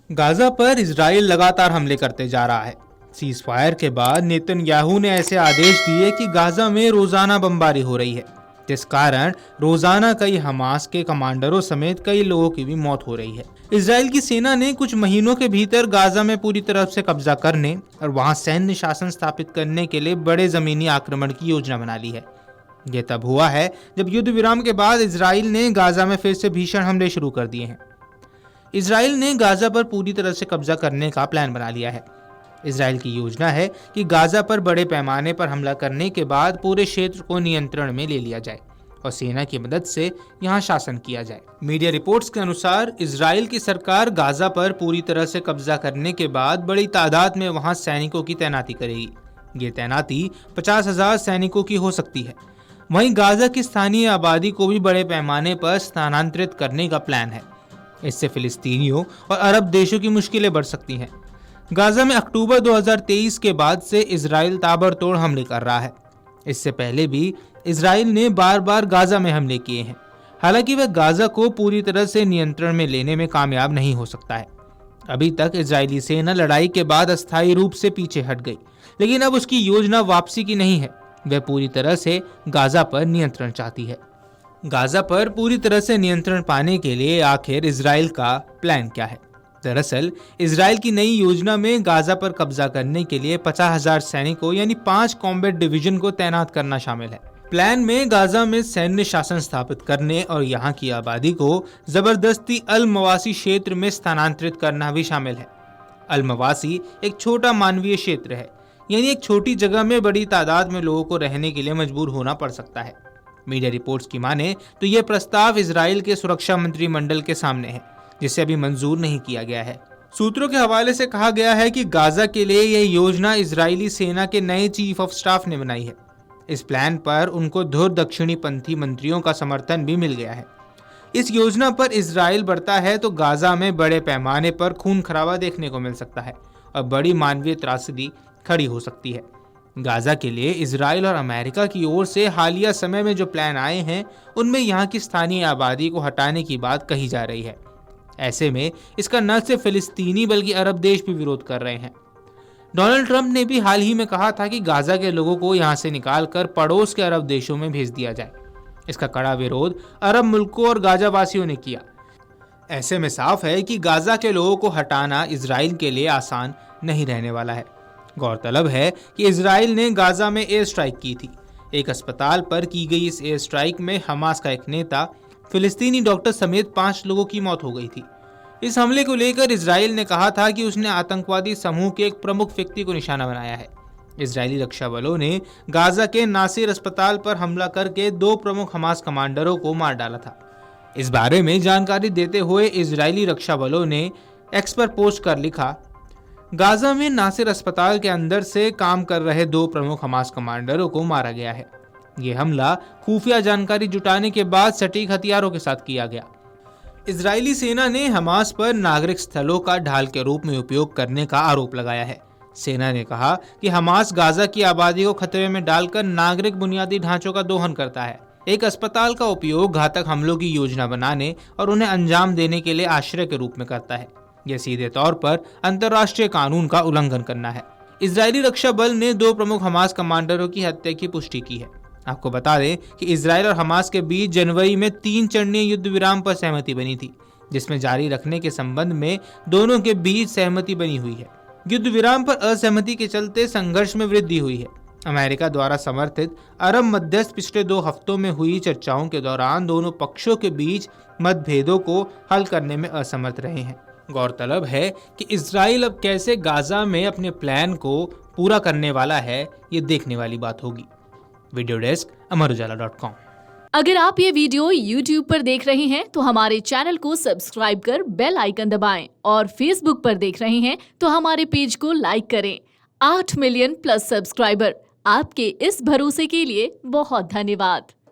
Gaza पर Israel लगातार हमले करते जा रहा है। सीज फायर के बाद नेतन्याहू ने ऐसे आदेश दिए कि गाजा में रोजाना बमबारी हो रही है, जिस कारण रोजाना कई हमास के कमांडरों समेत कई लोगों की भी मौत हो रही है। इजराइल की सेना ने कुछ महीनों के भीतर गाजा में पूरी तरह से कब्जा करने और वहां सैन्य शासन स्थापित करने के लिए बड़े जमीनी आक्रमण की योजना बना ली है। यह तब हुआ है जब युद्ध विराम के बाद इजराइल ने गाजा में फिर से भीषण हमले शुरू कर दिए हैं। इजराइल ने गाजा पर पूरी तरह से कब्जा करने का प्लान बना लिया है। इजराइल की योजना है कि गाजा पर बड़े पैमाने पर हमला करने के बाद पूरे क्षेत्र को नियंत्रण में ले लिया जाए और सेना की मदद से यहां शासन किया जाए। मीडिया रिपोर्ट्स के अनुसार इजराइल की सरकार गाजा पर पूरी तरह से कब्जा करने के बाद बड़ी तादाद में वहां सैनिकों की तैनाती करेगी। ये तैनाती 50,000 सैनिकों की हो सकती है। वहीं गाजा की स्थानीय आबादी को भी बड़े पैमाने पर स्थानांतरित करने का प्लान है। इससे फिलिस्तीनियों और अरब देशों की मुश्किलें बढ़ सकती हैं। गाजा में अक्टूबर 2023 के बाद से इजराइल ताबड़तोड़ हमले कर रहा है। इससे पहले भी इजराइल ने बार बार गाजा में हमले किए हैं। हालांकि वह गाजा को पूरी तरह से नियंत्रण में लेने में कामयाब नहीं हो सकता है। अभी तक इजरायली सेना लड़ाई के बाद अस्थायी रूप से पीछे हट गई, लेकिन अब उसकी योजना वापसी की नहीं है। वह पूरी तरह से गाजा पर नियंत्रण चाहती है। गाजा पर पूरी तरह से नियंत्रण पाने के लिए आखिर इजराइल का प्लान क्या है? दरअसल इजराइल की नई योजना में गाजा पर कब्जा करने के लिए 50,000 सैनिकों यानी 5 कॉम्बैट डिवीजन को तैनात करना शामिल है। प्लान में गाजा में सैन्य शासन स्थापित करने और यहाँ की आबादी को जबरदस्ती अल मवासी क्षेत्र में स्थानांतरित करना भी शामिल है। अल मवासी एक छोटा मानवीय क्षेत्र है, यानी एक छोटी जगह में बड़ी तादाद में लोगों को रहने के लिए मजबूर होना पड़ सकता है। मीडिया रिपोर्ट्स की माने तो यह प्रस्ताव इजराइल के सुरक्षा मंत्रिमंडल के सामने है, जिसे अभी मंजूर नहीं किया गया है। सूत्रों के हवाले से कहा गया है कि गाजा के लिए यह योजना इजरायली सेना के नए चीफ ऑफ स्टाफ ने बनाई है। इस प्लान पर उनको धुर दक्षिणी पंथी मंत्रियों का समर्थन भी मिल गया है। इस योजना पर इजराइल बढ़ता है तो गाजा में बड़े पैमाने पर खून खराबा देखने को मिल सकता है और बड़ी मानवीय त्रासदी खड़ी हो सकती है। गाजा के लिए इजराइल और अमेरिका की ओर से हालिया समय में जो प्लान आए हैं, उनमें यहाँ की स्थानीय आबादी को हटाने की बात कही जा रही है। ऐसे में इसका न सिर्फ फिलिस्तीनी बल्कि अरब देश भी विरोध कर रहे हैं। डोनाल्ड ट्रंप ने भी हाल ही में कहा था कि गाजा के लोगों को यहाँ से निकालकर पड़ोस के अरब देशों में भेज दिया जाए। इसका कड़ा विरोध अरब मुल्कों और गाजा वासियों ने किया। ऐसे में साफ है कि गाजा के लोगों को हटाना इजराइल के लिए आसान नहीं रहने वाला है। गौरतलब है कि इजराइल ने गाजा में एयर स्ट्राइक की थी। एक अस्पताल पर की गई इस एयर स्ट्राइक में हमास का एक नेता, फिलिस्तीनी डॉक्टर समेत 5 लोगों की मौत हो गई थी। इस हमले को लेकर इजराइल ने कहा था कि उसने आतंकवादी समूह के एक प्रमुख व्यक्ति को निशाना बनाया है। इजरायली रक्षा बलों ने गाजा के नासिर अस्पताल पर हमला करके 2 प्रमुख हमास कमांडरों को मार डाला था। इस बारे में जानकारी देते हुए इजरायली रक्षा बलों ने एक्स पर पोस्ट कर लिखा, गाजा में नासिर अस्पताल के अंदर से काम कर रहे 2 प्रमुख हमास कमांडरों को मारा गया है। ये हमला खुफिया जानकारी जुटाने के बाद सटीक हथियारों के साथ किया गया। इजरायली सेना ने हमास पर नागरिक स्थलों का ढाल के रूप में उपयोग करने का आरोप लगाया है। सेना ने कहा कि हमास गाजा की आबादी को खतरे में डालकर नागरिक बुनियादी ढांचों का दोहन करता है। एक अस्पताल का उपयोग घातक हमलों की योजना बनाने और उन्हें अंजाम देने के लिए आश्रय के रूप में करता है। यह सीधे तौर पर अंतर्राष्ट्रीय कानून का उल्लंघन करना है। इजरायली रक्षा बल ने 2 प्रमुख हमास कमांडरों की हत्या की पुष्टि की है। आपको बता दें कि इजराइल और हमास के बीच जनवरी में 3 चरणीय युद्ध विराम पर सहमति बनी थी, जिसमें जारी रखने के संबंध में दोनों के बीच सहमति बनी हुई है। युद्ध विराम पर असहमति के चलते संघर्ष में वृद्धि हुई है। अमेरिका द्वारा समर्थित अरब मध्यस्थ पिछले 2 हफ्तों में हुई चर्चाओं के दौरान दोनों पक्षों के बीच मतभेदों को हल करने में असमर्थ रहे हैं। गौरतलब है कि इजराइल अब कैसे गाजा में अपने प्लान को पूरा करने वाला है, ये देखने वाली बात होगी। वीडियो डेस्क अमरउजाला.com। अगर आप ये वीडियो YouTube पर देख रहे हैं तो हमारे चैनल को सब्सक्राइब कर बेल आइकन दबाएं और Facebook पर देख रहे हैं तो हमारे पेज को लाइक करें। 8 मिलियन प्लस सब्सक्राइबर, आपके इस भरोसे के लिए बहुत धन्यवाद।